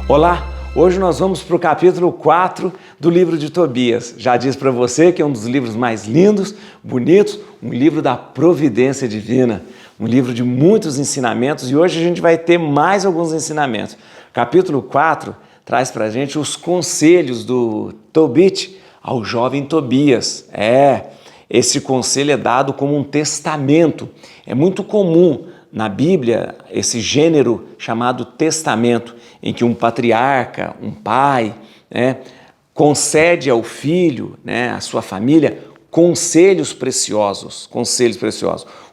Olá, hoje nós vamos para o capítulo 4 do livro de Tobias. Já disse para você que é um dos livros mais lindos, bonitos, um livro da providência divina, um livro de muitos ensinamentos, e hoje a gente vai ter mais alguns ensinamentos. Capítulo 4 traz para a gente os conselhos do Tobit ao jovem Tobias. Esse conselho é dado como um testamento. É muito comum na Bíblia esse gênero chamado testamento, em que um patriarca, um pai, concede ao filho, à sua família, conselhos preciosos.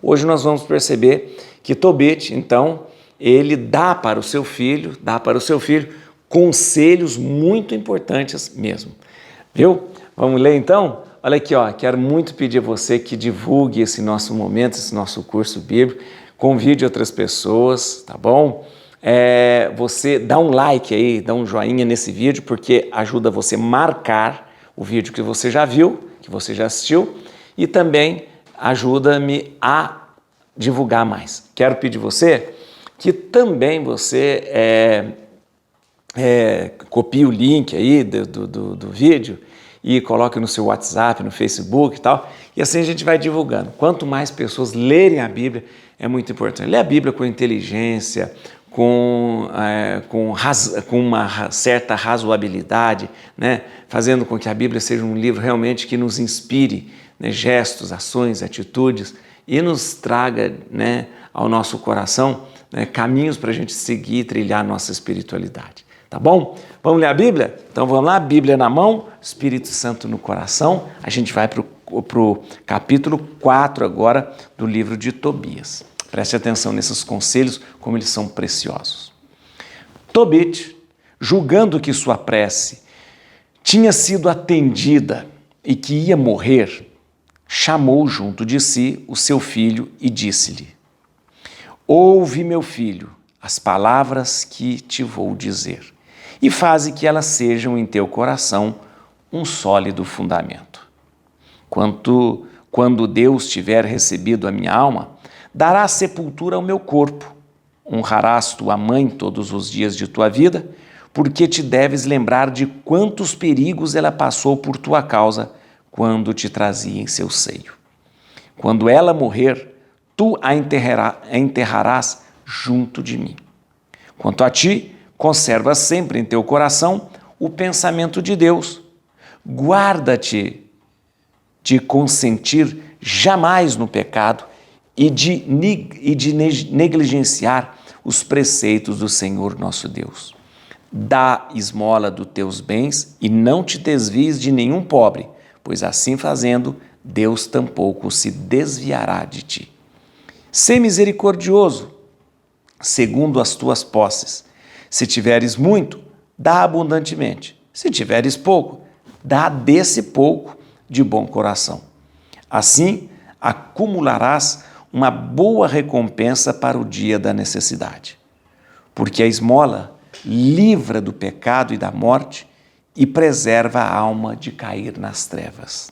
Hoje nós vamos perceber que Tobit, então, ele dá para o seu filho conselhos muito importantes mesmo. Viu? Vamos ler então? Olha aqui, quero muito pedir a você que divulgue esse nosso momento, esse nosso curso bíblico, convide outras pessoas, tá bom? Você dá um like aí, dá um joinha nesse vídeo, porque ajuda você a marcar o vídeo que você já viu, que você já assistiu, e também ajuda-me a divulgar mais. Quero pedir você que também você copie o link aí do vídeo e coloque no seu WhatsApp, no Facebook e tal, e assim a gente vai divulgando. Quanto mais pessoas lerem a Bíblia, é muito importante. Ler a Bíblia com inteligência, com uma certa razoabilidade, fazendo com que a Bíblia seja um livro realmente que nos inspire, gestos, ações, atitudes, e nos traga ao nosso coração caminhos para a gente seguir e trilhar a nossa espiritualidade. Tá bom? Vamos ler a Bíblia? Então vamos lá, Bíblia na mão, Espírito Santo no coração. A gente vai para o capítulo 4 agora do livro de Tobias. Preste atenção nesses conselhos, como eles são preciosos. Tobit, julgando que sua prece tinha sido atendida e que ia morrer, chamou junto de si o seu filho e disse-lhe: ouve, meu filho, as palavras que te vou dizer, e faze que elas sejam em teu coração um sólido fundamento. Quando Deus tiver recebido a minha alma, darás sepultura ao meu corpo. Honrarás tua mãe todos os dias de tua vida, porque te deves lembrar de quantos perigos ela passou por tua causa quando te trazia em seu seio. Quando ela morrer, tu a enterrarás junto de mim. Quanto a ti, conserva sempre em teu coração o pensamento de Deus. Guarda-te de consentir jamais no pecado e de negligenciar os preceitos do Senhor nosso Deus. Dá esmola dos teus bens e não te desvies de nenhum pobre, pois assim fazendo, Deus tampouco se desviará de ti. Sê misericordioso, segundo as tuas posses. Se tiveres muito, dá abundantemente. Se tiveres pouco, dá desse pouco de bom coração. Assim, acumularás uma boa recompensa para o dia da necessidade. Porque a esmola livra do pecado e da morte e preserva a alma de cair nas trevas.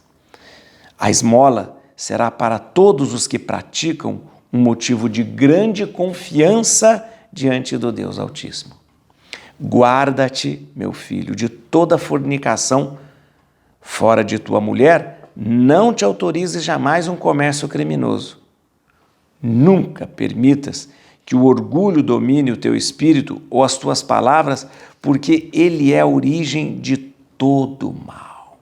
A esmola será para todos os que praticam um motivo de grande confiança diante do Deus Altíssimo. Guarda-te, meu filho, de toda fornicação. Fora de tua mulher, não te autorizes jamais um comércio criminoso. Nunca permitas que o orgulho domine o teu espírito ou as tuas palavras, porque ele é a origem de todo mal.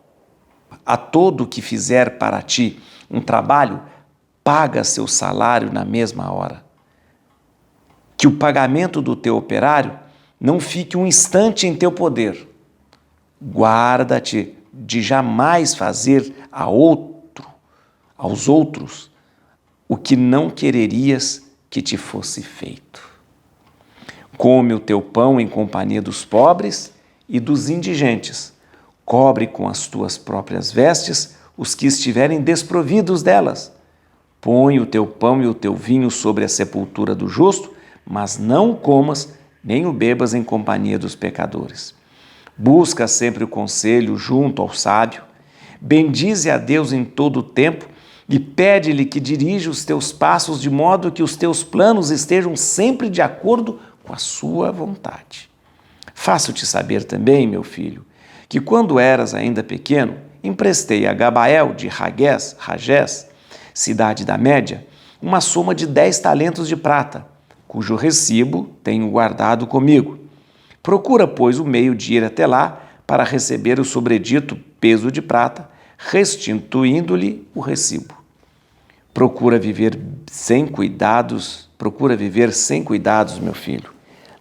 A todo que fizer para ti um trabalho, paga seu salário na mesma hora. Que o pagamento do teu operário não fique um instante em teu poder. Guarda-te de jamais fazer aos outros o que não quererias que te fosse feito. Come o teu pão em companhia dos pobres e dos indigentes. Cobre com as tuas próprias vestes os que estiverem desprovidos delas. Põe o teu pão e o teu vinho sobre a sepultura do justo, mas não comas nem o bebas em companhia dos pecadores. Busca sempre o conselho junto ao sábio, bendize a Deus em todo o tempo e pede-lhe que dirija os teus passos de modo que os teus planos estejam sempre de acordo com a sua vontade. Faço-te saber também, meu filho, que quando eras ainda pequeno, emprestei a Gabael de Ragés, cidade da Média, uma soma de 10 talentos de prata, cujo recibo tenho guardado comigo. Procura, pois, o meio de ir até lá para receber o sobredito peso de prata, restituindo-lhe o recibo. Procura viver sem cuidados, meu filho.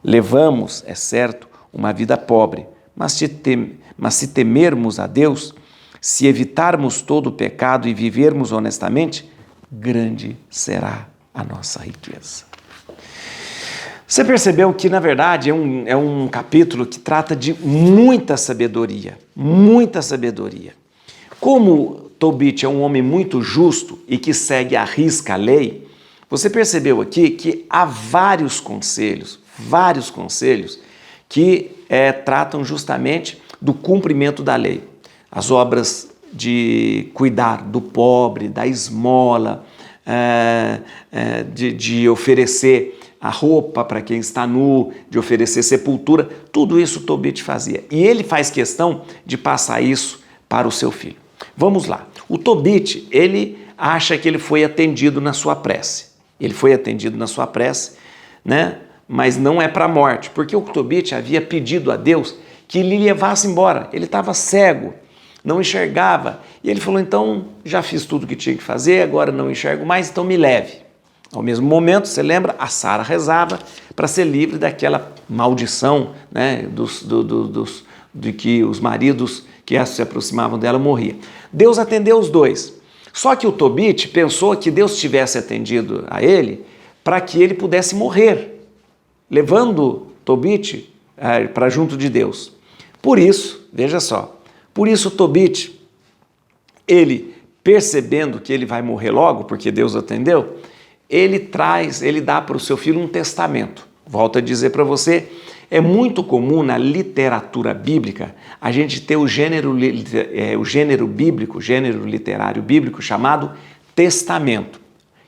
Levamos, é certo, uma vida pobre, mas se temermos a Deus, se evitarmos todo o pecado e vivermos honestamente, grande será a nossa riqueza. Você percebeu que, na verdade, é um capítulo que trata de muita sabedoria, muita sabedoria. Como Tobit é um homem muito justo e que segue à risca a lei, você percebeu aqui que há vários conselhos que tratam justamente do cumprimento da lei. As obras de cuidar do pobre, da esmola, de oferecer a roupa para quem está nu, de oferecer sepultura, tudo isso Tobit fazia. E ele faz questão de passar isso para o seu filho. Vamos lá. O Tobit, ele acha que ele foi atendido na sua prece. Ele foi atendido na sua prece, né? Mas não é para a morte, porque o Tobit havia pedido a Deus que lhe levasse embora. Ele estava cego, não enxergava. E ele falou, então, já fiz tudo o que tinha que fazer, agora não enxergo mais, então me leve. Ao mesmo momento, você lembra, a Sara rezava para ser livre daquela maldição, né, de que os maridos que se aproximavam dela morriam. Deus atendeu os dois. Só que o Tobit pensou que Deus tivesse atendido a ele para que ele pudesse morrer, levando Tobit para junto de Deus. Por isso, veja só, por isso Tobit, ele percebendo que ele vai morrer logo, porque Deus atendeu, ele dá para o seu filho um testamento. Volto a dizer para você, é muito comum na literatura bíblica a gente ter o gênero bíblico, gênero literário bíblico chamado testamento,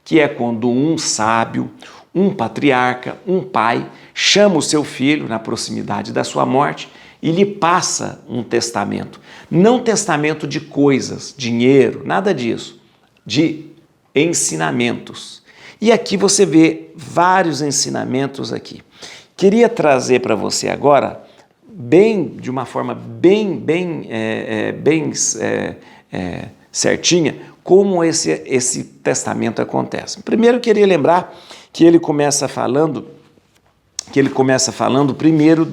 que é quando um sábio, um patriarca, um pai, chama o seu filho na proximidade da sua morte e lhe passa um testamento. Não testamento de coisas, dinheiro, nada disso, de ensinamentos. E aqui você vê vários ensinamentos aqui. Queria trazer para você agora, de uma forma bem certinha, como esse testamento acontece. Primeiro, eu queria lembrar que ele começa falando primeiro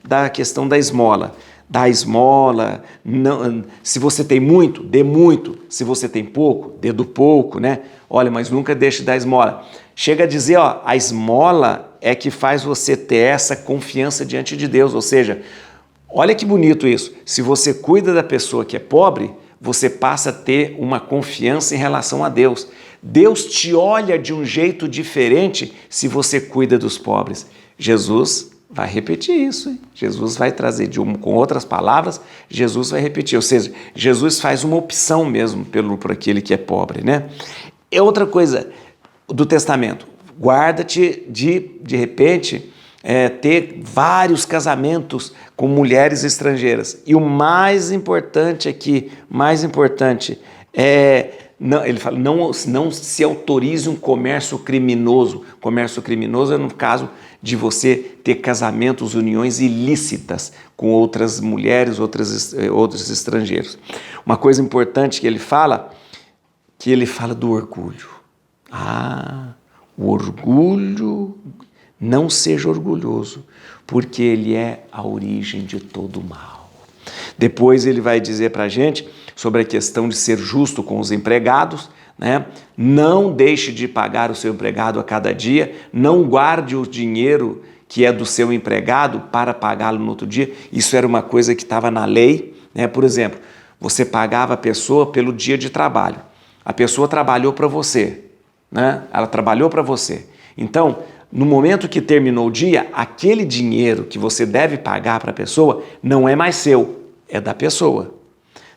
da questão da esmola. Da esmola, não, se você tem muito, dê muito, se você tem pouco, dê do pouco, né? Olha, mas nunca deixe de dar esmola. Chega a dizer, ó, a esmola é que faz você ter essa confiança diante de Deus, ou seja, olha que bonito isso, se você cuida da pessoa que é pobre, você passa a ter uma confiança em relação a Deus. Deus te olha de um jeito diferente se você cuida dos pobres. Jesus vai repetir isso, hein? Jesus vai trazer, com outras palavras, Jesus vai repetir, ou seja, Jesus faz uma opção mesmo por aquele que é pobre, né? É outra coisa do testamento, guarda-te de repente, ter vários casamentos com mulheres estrangeiras. E o mais importante aqui, ele fala, não se autorize um comércio criminoso. Comércio criminoso é no caso de você ter casamentos, uniões ilícitas com outras mulheres, outros estrangeiros. Uma coisa importante que ele fala do orgulho. O orgulho, não seja orgulhoso, porque ele é a origem de todo o mal. Depois ele vai dizer para a gente sobre a questão de ser justo com os empregados, né? Não deixe de pagar o seu empregado a cada dia, não guarde o dinheiro que é do seu empregado para pagá-lo no outro dia. Isso era uma coisa que estava na lei, né? Por exemplo, você pagava a pessoa pelo dia de trabalho. A pessoa trabalhou para você, né? Ela trabalhou para você. Então, no momento que terminou o dia, aquele dinheiro que você deve pagar para a pessoa não é mais seu, é da pessoa.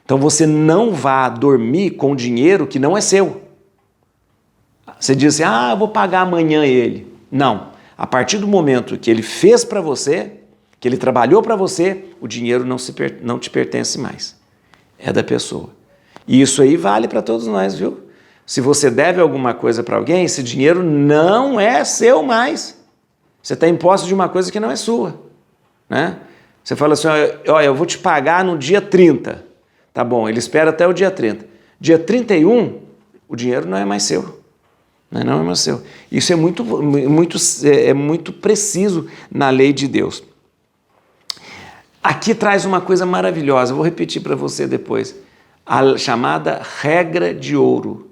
Então você não vá dormir com dinheiro que não é seu. Você diz assim, eu vou pagar amanhã ele. Não. A partir do momento que ele fez para você, que ele trabalhou para você, o dinheiro não te pertence mais. É da pessoa. E isso aí vale para todos nós, viu? Se você deve alguma coisa para alguém, esse dinheiro não é seu mais. Você está em posse de uma coisa que não é sua, né? Você fala assim, olha, eu vou te pagar no dia 30. Tá bom, ele espera até o dia 30. Dia 31, o dinheiro não é mais seu. Não é mais seu. Isso é muito preciso na lei de Deus. Aqui traz uma coisa maravilhosa, vou repetir para você depois. A chamada regra de ouro.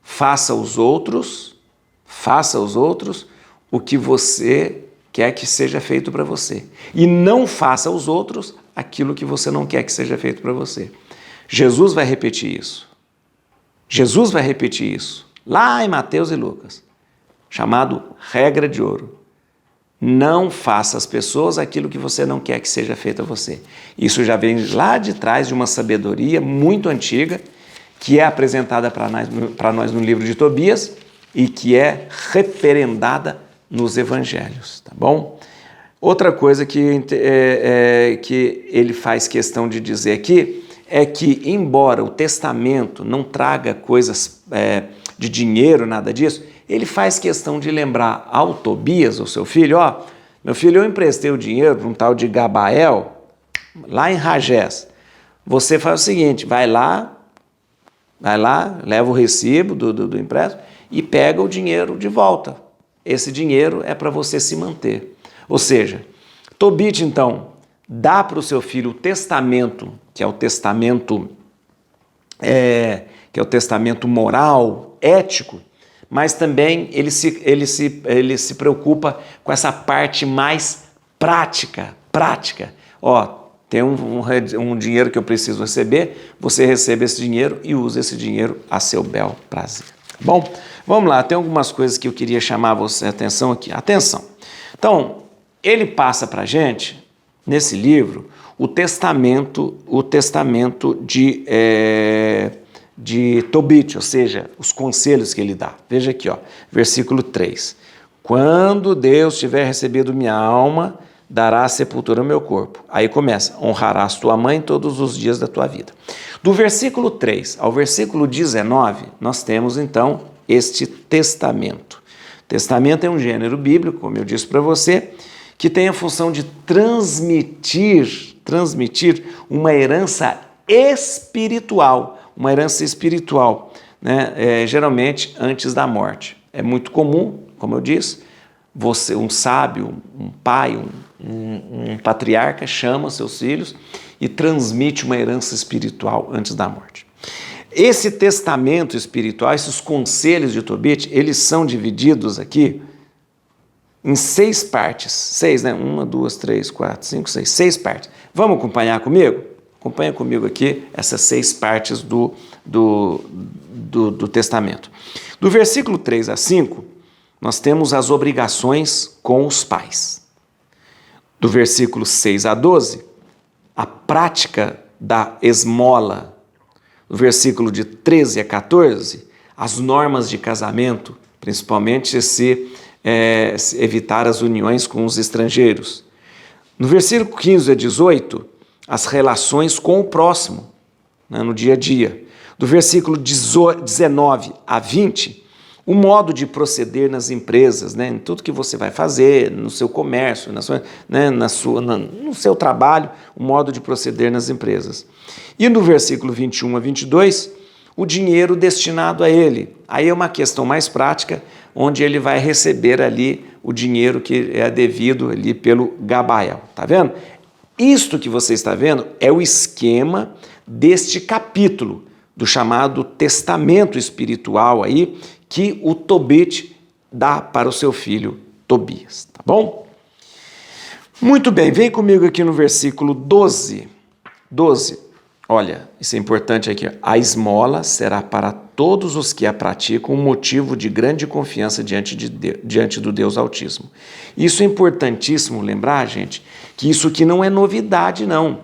Faça aos outros o que você quer que seja feito para você. E não faça aos outros aquilo que você não quer que seja feito para você. Jesus vai repetir isso. Jesus vai repetir isso. Lá em Mateus e Lucas. Chamado regra de ouro. Não faça às pessoas aquilo que você não quer que seja feito a você. Isso já vem lá de trás de uma sabedoria muito antiga, que é apresentada para nós no livro de Tobias e que é referendada nos evangelhos, tá bom? Outra coisa que ele faz questão de dizer aqui é que, embora o testamento não traga coisas de dinheiro, nada disso, ele faz questão de lembrar ao Tobias, o seu filho, meu filho, eu emprestei o dinheiro para um tal de Gabael, lá em Ragés. Você faz o seguinte, vai lá, leva o recibo do empréstimo e pega o dinheiro de volta. Esse dinheiro é para você se manter. Ou seja, Tobit, então, dá para o seu filho o testamento, que é o testamento moral, ético, mas também ele se preocupa com essa parte mais prática. Tem um dinheiro que eu preciso receber, você recebe esse dinheiro e usa esse dinheiro a seu bel prazer. Bom, vamos lá, tem algumas coisas que eu queria chamar a você atenção aqui. Atenção! Então, ele passa para a gente, nesse livro, o testamento de Tobit, ou seja, os conselhos que ele dá. Veja aqui, versículo 3. Quando Deus tiver recebido minha alma, dará sepultura ao meu corpo. Aí começa, honrarás tua mãe todos os dias da tua vida. Do versículo 3 ao versículo 19, nós temos então este testamento. Testamento é um gênero bíblico, como eu disse para você, que tem a função de transmitir uma herança espiritual, né? Geralmente antes da morte. É muito comum, como eu disse, um sábio, um pai, um patriarca chama seus filhos e transmite uma herança espiritual antes da morte. Esse testamento espiritual, esses conselhos de Tobit, eles são divididos aqui em 6 partes. 6, né? 1, 2, 3, 4, 5, 6. 6 partes. Vamos acompanhar comigo? Acompanha comigo aqui essas 6 partes do testamento. Do versículo 3 a 5, nós temos as obrigações com os pais. Do versículo 6 a 12, a prática da esmola. Do versículo de 13 a 14, as normas de casamento, principalmente se evitar as uniões com os estrangeiros. No versículo 15 a 18, as relações com o próximo, né, no dia a dia. Do versículo 19 a 20, o modo de proceder nas empresas, né, em tudo que você vai fazer, no seu comércio, no seu trabalho, o modo de proceder nas empresas. E no versículo 21 a 22, o dinheiro destinado a ele. Aí é uma questão mais prática, onde ele vai receber ali o dinheiro que é devido ali pelo Gabael. Tá vendo? Isto que você está vendo é o esquema deste capítulo, do chamado testamento espiritual aí, que o Tobit dá para o seu filho Tobias, tá bom? Muito bem, vem comigo aqui no versículo 12. Olha, isso é importante aqui. A esmola será para todos os que a praticam um motivo de grande confiança diante do Deus Altíssimo. Isso é importantíssimo lembrar, gente, que isso aqui não é novidade, não.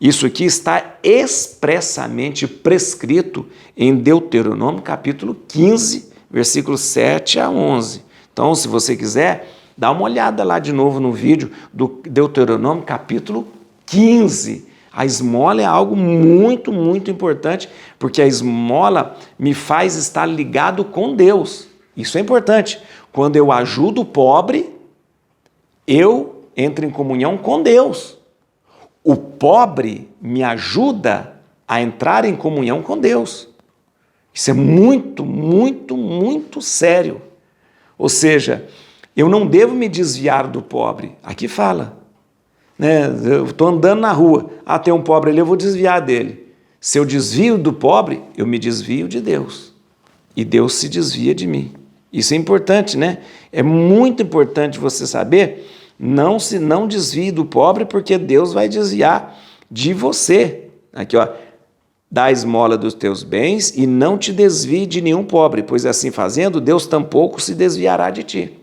Isso aqui está expressamente prescrito em Deuteronômio capítulo 15, versículos 7 a 11. Então, se você quiser, Dá uma olhada lá de novo no vídeo do Deuteronômio, capítulo 15. A esmola é algo muito, muito importante, porque a esmola me faz estar ligado com Deus. Isso é importante. Quando eu ajudo o pobre, eu entro em comunhão com Deus. O pobre me ajuda a entrar em comunhão com Deus. Isso é muito, muito, muito sério. Ou seja, eu não devo me desviar do pobre. Aqui fala. Eu estou andando na rua. Tem um pobre ali, eu vou desviar dele. Se eu desvio do pobre, eu me desvio de Deus. E Deus se desvia de mim. Isso é importante, né? É muito importante você saber, não desvie do pobre, porque Deus vai desviar de você. Aqui, ó. Dá a esmola dos teus bens e não te desvie de nenhum pobre, pois assim fazendo, Deus tampouco se desviará de ti.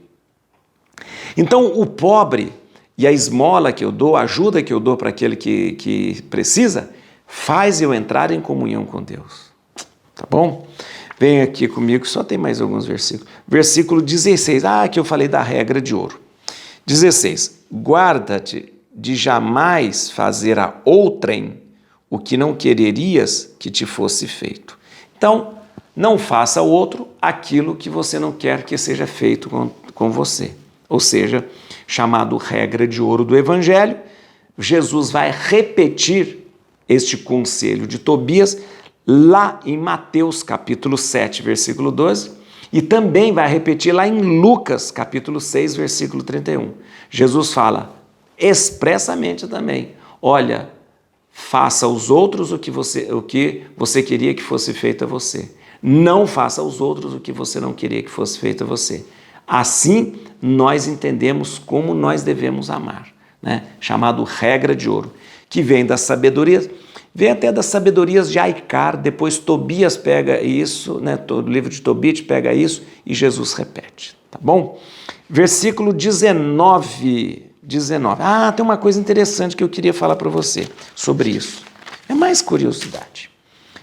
Então, o pobre e a esmola que eu dou, a ajuda que eu dou para aquele que precisa, faz eu entrar em comunhão com Deus. Tá bom? Vem aqui comigo, só tem mais alguns versículos. Versículo 16, que eu falei da regra de ouro. 16, guarda-te de jamais fazer a outrem o que não quererias que te fosse feito. Então, não faça ao outro aquilo que você não quer que seja feito com você. Ou seja, chamado regra de ouro do Evangelho, Jesus vai repetir este conselho de Tobias lá em Mateus capítulo 7, versículo 12, e também vai repetir lá em Lucas capítulo 6, versículo 31. Jesus fala expressamente também, olha, faça aos outros o que você queria que fosse feito a você. Não faça aos outros o que você não queria que fosse feito a você. Assim, nós entendemos como nós devemos amar, né? Chamado regra de ouro, que vem das sabedorias, vem até das sabedorias de Aicar, depois Tobias pega isso, né? O livro de Tobit pega isso e Jesus repete, tá bom? Versículo 19. Tem uma coisa interessante que eu queria falar para você sobre isso. É mais curiosidade.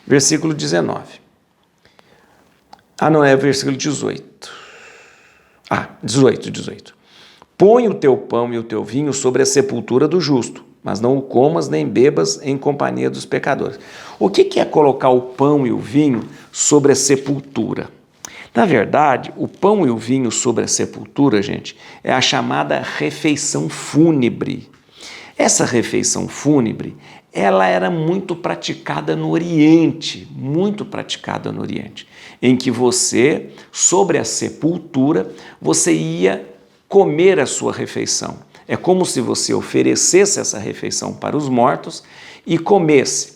Versículo 19. É o versículo 18. 18. Põe o teu pão e o teu vinho sobre a sepultura do justo, mas não o comas nem bebas em companhia dos pecadores. O que é colocar o pão e o vinho sobre a sepultura? Na verdade, o pão e o vinho sobre a sepultura, gente, é a chamada refeição fúnebre. Essa refeição fúnebre, ela era muito praticada no Oriente, em que você, sobre a sepultura, você ia comer a sua refeição. É como se você oferecesse essa refeição para os mortos e comesse.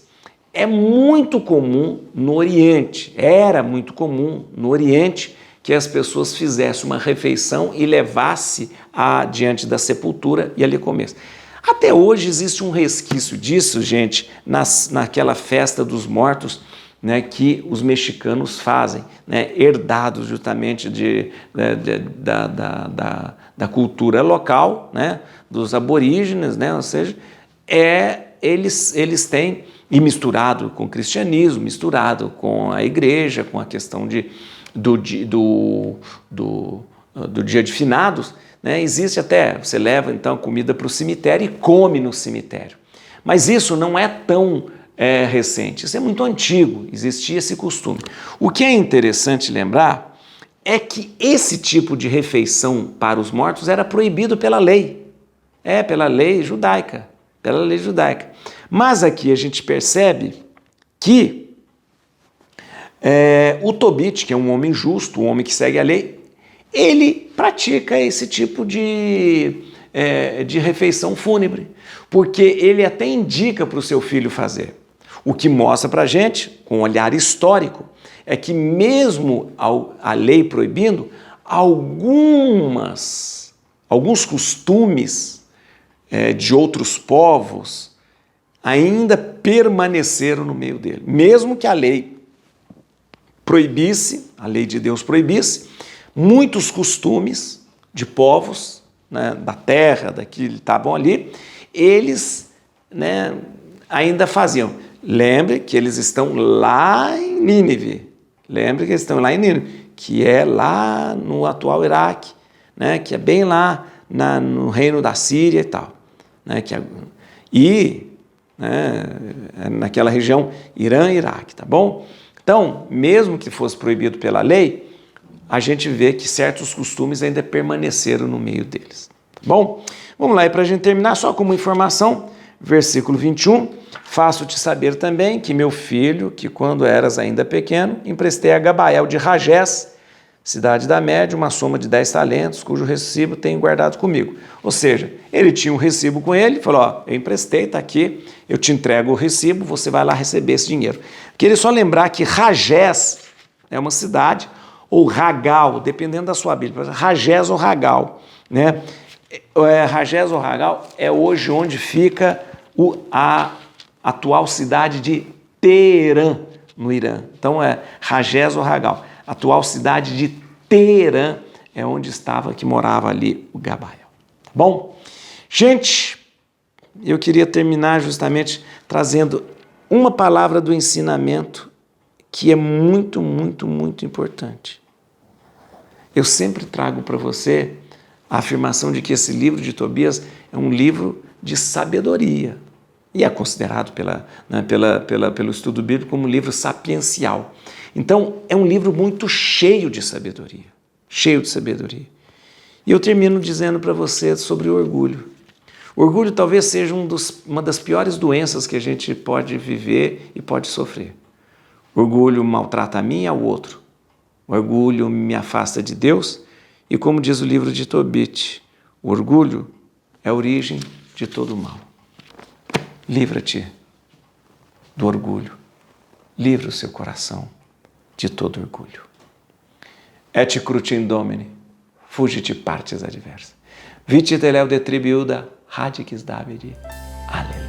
É muito comum no Oriente, era muito comum no Oriente que as pessoas fizessem uma refeição e levassem diante da sepultura e ali comessem. Até hoje existe um resquício disso, gente, naquela festa dos mortos, né, que os mexicanos fazem, né, herdados justamente da cultura local, né, dos aborígenes, né, ou seja, eles têm, e misturado com o cristianismo, misturado com a igreja, com a questão do dia de finados, né? Existe até, você leva então comida para o cemitério e come no cemitério. Mas isso não é tão recente, isso é muito antigo, existia esse costume. O que é interessante lembrar é que esse tipo de refeição para os mortos era proibido pela lei, pela lei judaica, Mas aqui a gente percebe que o Tobit, que é um homem justo, um homem que segue a lei, ele pratica esse tipo de refeição fúnebre, porque ele até indica para o seu filho fazer. O que mostra para a gente, com um olhar histórico, é que mesmo a lei proibindo, alguns costumes de outros povos ainda permaneceram no meio dele. Mesmo que a lei proibisse, a lei de Deus proibisse, muitos costumes de povos, né, da terra, daquilo que estavam ali, eles, né, ainda faziam. Lembre que eles estão lá em Nínive, que é lá no atual Iraque, né, que é bem lá no reino da Síria e tal, né, né, naquela região Irã e Iraque, tá bom? Então, mesmo que fosse proibido pela lei, a gente vê que certos costumes ainda permaneceram no meio deles, tá bom? Vamos lá, e para a gente terminar, só como informação, versículo 21, faço-te saber também que meu filho, que quando eras ainda pequeno, emprestei a Gabael de Ragés, cidade da Média, uma soma de 10 talentos, cujo recibo tenho guardado comigo. Ou seja, ele tinha um recibo com ele, falou, ó, eu emprestei, está aqui, eu te entrego o recibo, você vai lá receber esse dinheiro. Queria só lembrar que Ragés é uma cidade, ou Ragal, dependendo da sua Bíblia, Ragés ou Ragal, né? Ragés ou Ragal é hoje onde fica a atual cidade de Teherã, no Irã. Então é Ragés ou Ragal. A atual cidade de Teherã é onde estava, que morava ali o Gabael. Bom, gente, eu queria terminar justamente trazendo uma palavra do ensinamento que é muito, muito, muito importante. Eu sempre trago para você a afirmação de que esse livro de Tobias é um livro de sabedoria e é considerado pelo estudo bíblico como um livro sapiencial. Então, é um livro muito cheio de sabedoria, cheio de sabedoria. E eu termino dizendo para você sobre o orgulho. O orgulho talvez seja uma das piores doenças que a gente pode viver e pode sofrer. O orgulho maltrata a mim e ao outro. O orgulho me afasta de Deus e, como diz o livro de Tobit, o orgulho é a origem de todo o mal. Livra-te do orgulho. Livra o seu coração de todo orgulho. Et crutim Domini, fugit partes adversa. Vite teleu de tribiuda, radix Davidi. Aleluia.